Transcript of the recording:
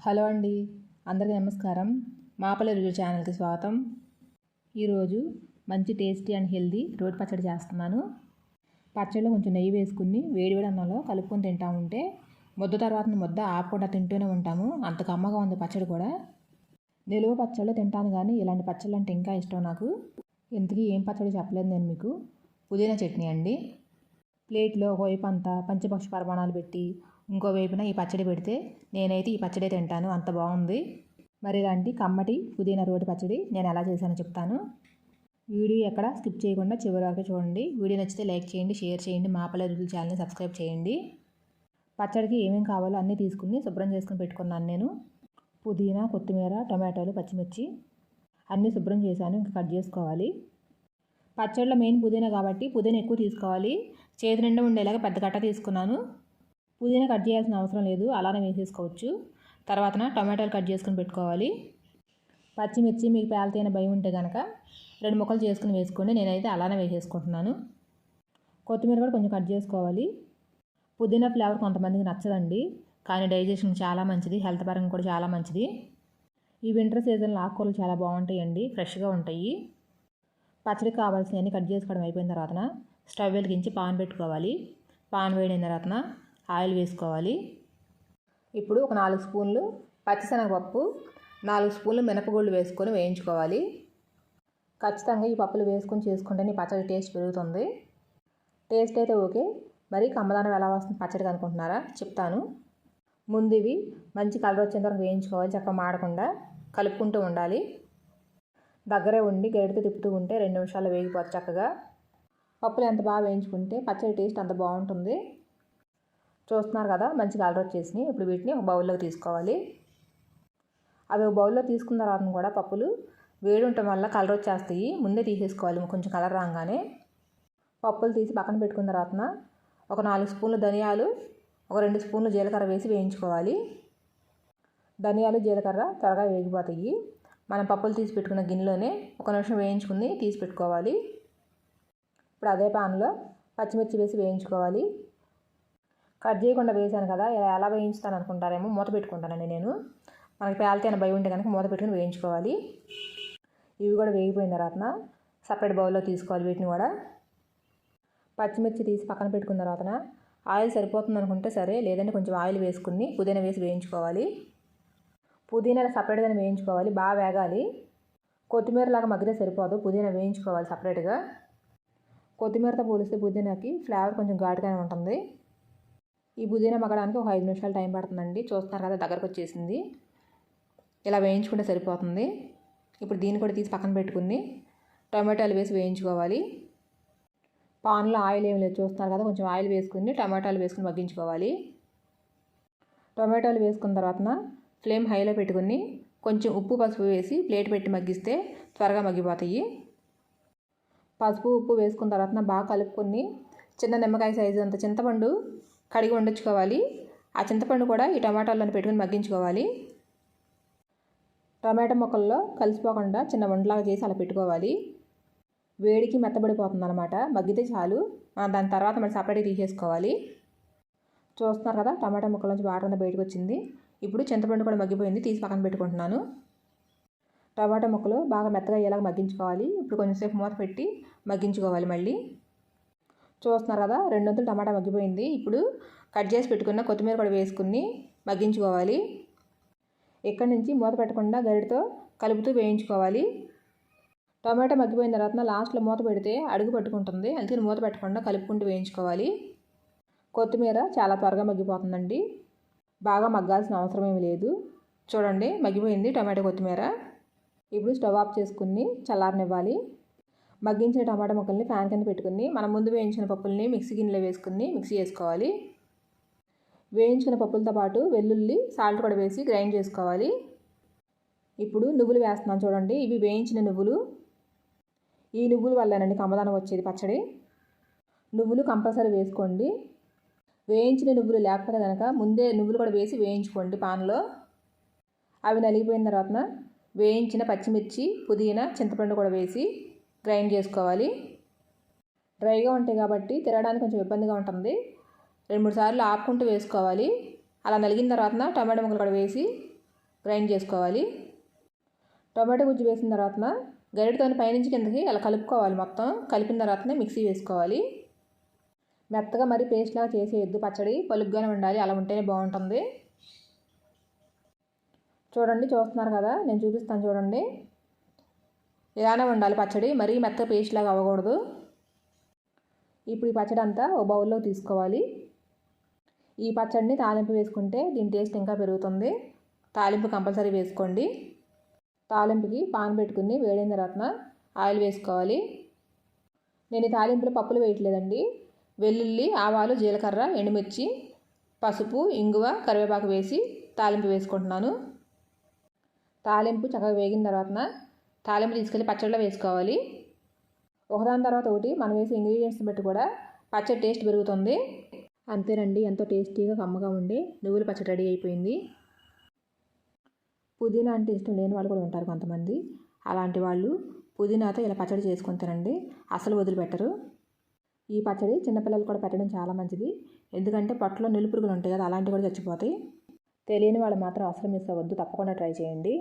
Hello అండి, అందరికీ నమస్కారం. మాపల్లి రుచి ఛానల్కి స్వాగతం. ఈరోజు మంచి టేస్టీ అండ్ హెల్దీ రోటి పచ్చడి చేస్తున్నాను. పచ్చడిలో కొంచెం నెయ్యి వేసుకుని వేడివేడి అన్నంలో కలుపుకొని తింటా ఉంటే ముద్ద తర్వాత ముద్ద ఆపకుండా తింటూనే ఉంటాము. అంత కమ్మగా ఉంది పచ్చడి కూడా. నిలువ పచ్చళ్ళు తింటాను కానీ ఇలాంటి పచ్చళ్ళు అంటే ఇంకా ఇష్టం నాకు. ఇంతకీ ఏం పచ్చడి చెప్పలేదు నేను మీకు. పుదీనా చట్నీ అండి. ప్లేట్లో ఒకవైపు అంతా పంచపక్ష పరిమాణాలు పెట్టి ఇంకో వైపున ఈ పచ్చడి పెడితే నేనైతే ఈ పచ్చడి తింటాను, అంత బాగుంది. మరి ఇలాంటి కమ్మటి పుదీనా రోటి పచ్చడి నేను ఎలా చేశానో చెప్తాను. వీడియో ఎక్కడ స్కిప్ చేయకుండా చివరి వరకు చూడండి. వీడియో నచ్చితే లైక్ చేయండి, షేర్ చేయండి, మాపల్లి రుచుల ఛానల్ని సబ్స్క్రైబ్ చేయండి. పచ్చడికి ఏమేమి కావాలో అన్నీ తీసుకుని శుభ్రం చేసుకుని పెట్టుకున్నాను నేను. పుదీనా, కొత్తిమీర, టమాటాలు, పచ్చిమిర్చి అన్నీ శుభ్రం చేశాను. ఇంకా కట్ చేసుకోవాలి. పచ్చడిలో మెయిన్ పుదీనా కాబట్టి పుదీనా ఎక్కువ తీసుకోవాలి. చేతి నిండా ఉండేలాగా పెద్ద కట్ట తీసుకున్నాను. పుదీనా కట్ చేయాల్సిన అవసరం లేదు, అలానే వేసేసుకోవచ్చు. తర్వాత టమాటాలు కట్ చేసుకుని పెట్టుకోవాలి. పచ్చిమిర్చి మీకు పేలతైన భయం ఉంటే కనుక 2 ముక్కలు చేసుకుని వేసుకోండి. నేనైతే అలానే వేసేసుకుంటున్నాను. కొత్తిమీర కూడా కొంచెం కట్ చేసుకోవాలి. పుదీనా ఫ్లేవర్ కొంతమందికి నచ్చదండి, కానీ డైజెషన్ చాలా మంచిది, హెల్త్ పరంగా కూడా చాలా మంచిది. ఈ వింటర్ సీజన్లో ఆకుకూరలు చాలా బాగుంటాయండి, ఫ్రెష్గా ఉంటాయి. పచ్చడికి కావాల్సినవన్నీ కట్ చేసుకోవడం అయిపోయిన తర్వాత స్టవ్ వెలిగించి పాన్ పెట్టుకోవాలి. పాన్ వేడిన తర్వాత ఆయిల్ వేసుకోవాలి. ఇప్పుడు ఒక 4 స్పూన్లు పచ్చిశనగపప్పు, 4 స్పూన్లు మినపగుళ్ళు వేసుకొని వేయించుకోవాలి. ఖచ్చితంగా ఈ పప్పులు వేసుకొని చేసుకుంటేనే పచ్చడి టేస్ట్ పెరుగుతుంది. టేస్ట్ అయితే ఓకే, మరి కమ్మదానం ఎలా వస్తుంది పచ్చడికి అనుకుంటున్నారా? చెప్తాను. ముందు ఇవి మంచి కలర్ వచ్చేంత వరకు వేయించుకోవాలి. చక్కగా మాడకుండా కలుపుకుంటూ ఉండాలి. దగ్గరే ఉండి గరిటెతో తిప్పుతూ ఉంటే 2 నిమిషాల్లో వేగిపోతుంది చక్కగా. పప్పులు ఎంత బాగా వేయించుకుంటే పచ్చడి టేస్ట్ అంత బాగుంటుంది. చూస్తున్నారు కదా, మంచి కలర్ వచ్చేసినాయి. ఇప్పుడు వీటిని ఒక బౌల్లోకి తీసుకోవాలి. అవి ఒక బౌల్లో తీసుకున్న తర్వాత కూడా పప్పులు వేడి ఉండటం వల్ల కలర్ వచ్చేస్తాయి. ముందే తీసేసుకోవాలి కొంచెం కలర్ రాగానే. పప్పులు తీసి పక్కన పెట్టుకున్న తర్వాత ఒక 4 స్పూన్లు ధనియాలు, ఒక 2 స్పూన్లు జీలకర్ర వేసి వేయించుకోవాలి. ధనియాలు జీలకర్ర త్వరగా వేగిపోతాయి. మనం పప్పులు తీసి పెట్టుకున్న గిన్నెలోనే 1 నిమిషం వేయించుకుని తీసి పెట్టుకోవాలి. ఇప్పుడు అదే పాన్లో పచ్చిమిర్చి వేసి వేయించుకోవాలి. కట్ చేయకుండా వేసాను కదా, ఇలా ఎలా వేయించుతాను అనుకుంటారేమో, మూత పెట్టుకుంటానండి నేను. మనకి పేలితే భయం ఉంటే కనుక మూత పెట్టుకుని వేయించుకోవాలి. ఇవి కూడా వేగిపోయిన తర్వాత సపరేట్ బౌల్లో తీసుకోవాలి. వీటిని కూడా పచ్చిమిర్చి తీసి పక్కన పెట్టుకున్న తర్వాత ఆయిల్ సరిపోతుంది అనుకుంటే సరే, లేదంటే కొంచెం ఆయిల్ వేసుకుని పుదీనా వేసి వేయించుకోవాలి. పుదీనా సపరేట్గానే వేయించుకోవాలి, బాగా వేగాలి. కొత్తిమీరలాగా మగ్గితే సరిపోదు, పుదీనా వేయించుకోవాలి సపరేట్గా. కొత్తిమీరతో పోలిస్తే పుదీనాకి ఫ్లేవర్ కొంచెం ఘాటుగానే ఉంటుంది. ఈ పుదీనా మగ్గడానికి ఒక 5 నిమిషాలు టైం పడుతుందండి. చూస్తున్నారు కదా, దగ్గరకు వచ్చేసింది. ఇలా వేయించుకుంటే సరిపోతుంది. ఇప్పుడు దీన్ని కూడా తీసి పక్కన పెట్టుకుని టమాటాలు వేసి వేయించుకోవాలి. పాన్లో ఆయిల్ ఏం లేదు, చూస్తున్నారు కదా, కొంచెం ఆయిల్ వేసుకుని టమాటాలు వేసుకుని మగ్గించుకోవాలి. టమాటాలు వేసుకున్న తర్వాత ఫ్లేమ్ హైలో పెట్టుకుని కొంచెం ఉప్పు పసుపు వేసి ప్లేట్ పెట్టి మగ్గిస్తే త్వరగా మగ్గిపోతాయి. పసుపు ఉప్పు వేసుకున్న తర్వాత బాగా కలుపుకొని చిన్న నిమ్మకాయ సైజు అంత చింతపండు కడిగి వండించుకోవాలి. ఆ చింతపండు కూడా ఈ టమాటాలను పెట్టుకుని మగ్గించుకోవాలి. టమాటా ముక్కల్లో కలిసిపోకుండా చిన్న వంటలాగా చేసి అలా పెట్టుకోవాలి. వేడికి మెత్తబడిపోతుంది అనమాట, మగ్గితే చాలు. దాని తర్వాత మళ్ళీ సపరేట్గా తీసేసుకోవాలి. చూస్తున్నారు కదా, టమాటా ముక్కల నుంచి వాటర్ అంతా బయటకు వచ్చింది. ఇప్పుడు చింతపండు కూడా మగ్గిపోయింది, తీసి పక్కన పెట్టుకుంటున్నాను. టమాటా ముక్కలు బాగా మెత్తగా అయ్యేలాగా మగ్గించుకోవాలి. ఇప్పుడు కొంచెంసేపు మూత పెట్టి మగ్గించుకోవాలి మళ్ళీ. చూస్తున్నారు కదా, 2 వంతులు టమాటా మగ్గిపోయింది. ఇప్పుడు కట్ చేసి పెట్టుకున్న కొత్తిమీర కూడా వేసుకుని మగ్గించుకోవాలి. ఇక్కడి నుంచి మూత పెట్టకుండా గరిటతో కలుపుతూ వేయించుకోవాలి. టమాటా మగ్గిపోయిన తర్వాత లాస్ట్లో మూత పెడితే అడుగు పట్టుకుంటుంది, అందుకని మూత పెట్టకుండా కలుపుకుంటూ వేయించుకోవాలి. కొత్తిమీర చాలా త్వరగా మగ్గిపోతుందండి, బాగా మగ్గాల్సిన అవసరం ఏమి లేదు. చూడండి, మగ్గిపోయింది టమాటా కొత్తిమీర. ఇప్పుడు స్టవ్ ఆఫ్ చేసుకుని చల్లారనివ్వాలి. మగ్గించిన టమాటా ముక్కల్ని ఫ్యాన్ కింద పెట్టుకుని మనం ముందు వేయించిన పప్పుల్ని మిక్సీ గిన్నెలో వేసుకుని మిక్సీ చేసుకోవాలి. వేయించిన పప్పులతో పాటు వెల్లుల్లి, సాల్ట్ కూడా వేసి గ్రైండ్ చేసుకోవాలి. ఇప్పుడు నువ్వులు వేస్తున్నాను చూడండి, ఇవి వేయించిన నువ్వులు. ఈ నువ్వుల వల్లేనండి కమ్మదనం వచ్చేది పచ్చడి. నువ్వులు కంపల్సరీ వేసుకోండి. వేయించిన నువ్వులు లేకపోతే కనుక ముందే నువ్వులు కూడా వేసి వేయించుకోండి పాన్లో. అవి నలిగిపోయిన తర్వాత వేయించిన పచ్చిమిర్చి, పుదీనా, చింతపండు కూడా వేసి గ్రైండ్ చేసుకోవాలి. డ్రైగా ఉంటాయి కాబట్టి తిరగడానికి కొంచెం ఇబ్బందిగా ఉంటుంది. 2-3 సార్లు ఆపుకుంటూ వేసుకోవాలి. అలా నలిగిన తర్వాత టమాటా ముక్కలు కూడా వేసి గ్రైండ్ చేసుకోవాలి. టొమాటో గుజ్జు వేసిన తర్వాత గరిటెతో పైనుంచి కిందకి అలా కలుపుకోవాలి. మొత్తం కలిపిన తర్వాతనే మిక్సీ వేసుకోవాలి. మెత్తగా మరి పేస్ట్ లాగా చేసేయద్దు. పచ్చడి పలుగ్గానే ఉండాలి, అలా ఉంటేనే బాగుంటుంది. చూడండి, చూస్తున్నారు కదా, నేను చూపిస్తాను చూడండి. ఇలానే ఉండాలి పచ్చడి, మరీ మెత్తగా పేస్ట్ లాగా అవ్వకూడదు. ఇప్పుడు ఈ పచ్చడి అంతా ఓ బౌల్లో తీసుకోవాలి. ఈ పచ్చడిని తాలింపు వేసుకుంటే దీని టేస్ట్ ఇంకా పెరుగుతుంది. తాలింపు కంపల్సరీ వేసుకోండి. తాలింపుకి పాన్ పెట్టుకుని వేడైన తర్వాత ఆయిల్ వేసుకోవాలి. నేను ఈ తాలింపులో పప్పులు వేయట్లేదండి. వెల్లుల్లి, ఆవాలు, జీలకర్ర, ఎండుమిర్చి, పసుపు, ఇంగువ, కరివేపాకు వేసి తాలింపు వేసుకుంటున్నాను. తాలింపు చక్కగా వేగిన తర్వాత తాలింపు తీసుకెళ్ళి పచ్చడిలో వేసుకోవాలి. ఒకదాని తర్వాత ఒకటి మనం వేసే ఇంగ్రీడియంట్స్ బట్టి కూడా పచ్చడి టేస్ట్ పెరుగుతుంది. అంతేనండి, ఎంతో టేస్టీగా కమ్మగా ఉండే నువ్వుల పచ్చడి రెడీ అయిపోయింది. పుదీనా అంటే ఇష్టం లేని వాళ్ళు కూడా ఉంటారు కొంతమంది. అలాంటి వాళ్ళు పుదీనాతో ఇలా పచ్చడి చేసుకొని తినండి, అసలు వదిలిపెట్టరు. ఈ పచ్చడి చిన్నపిల్లలు కూడా పెట్టడం చాలా మంచిది. ఎందుకంటే పొట్టలో నులిపురుగులు ఉంటాయి కదా, అలాంటివి కూడా చచ్చిపోతాయి. తెలియని వాళ్ళు మాత్రం అసలు మిస్ అవ్వద్దు, తప్పకుండా ట్రై చేయండి.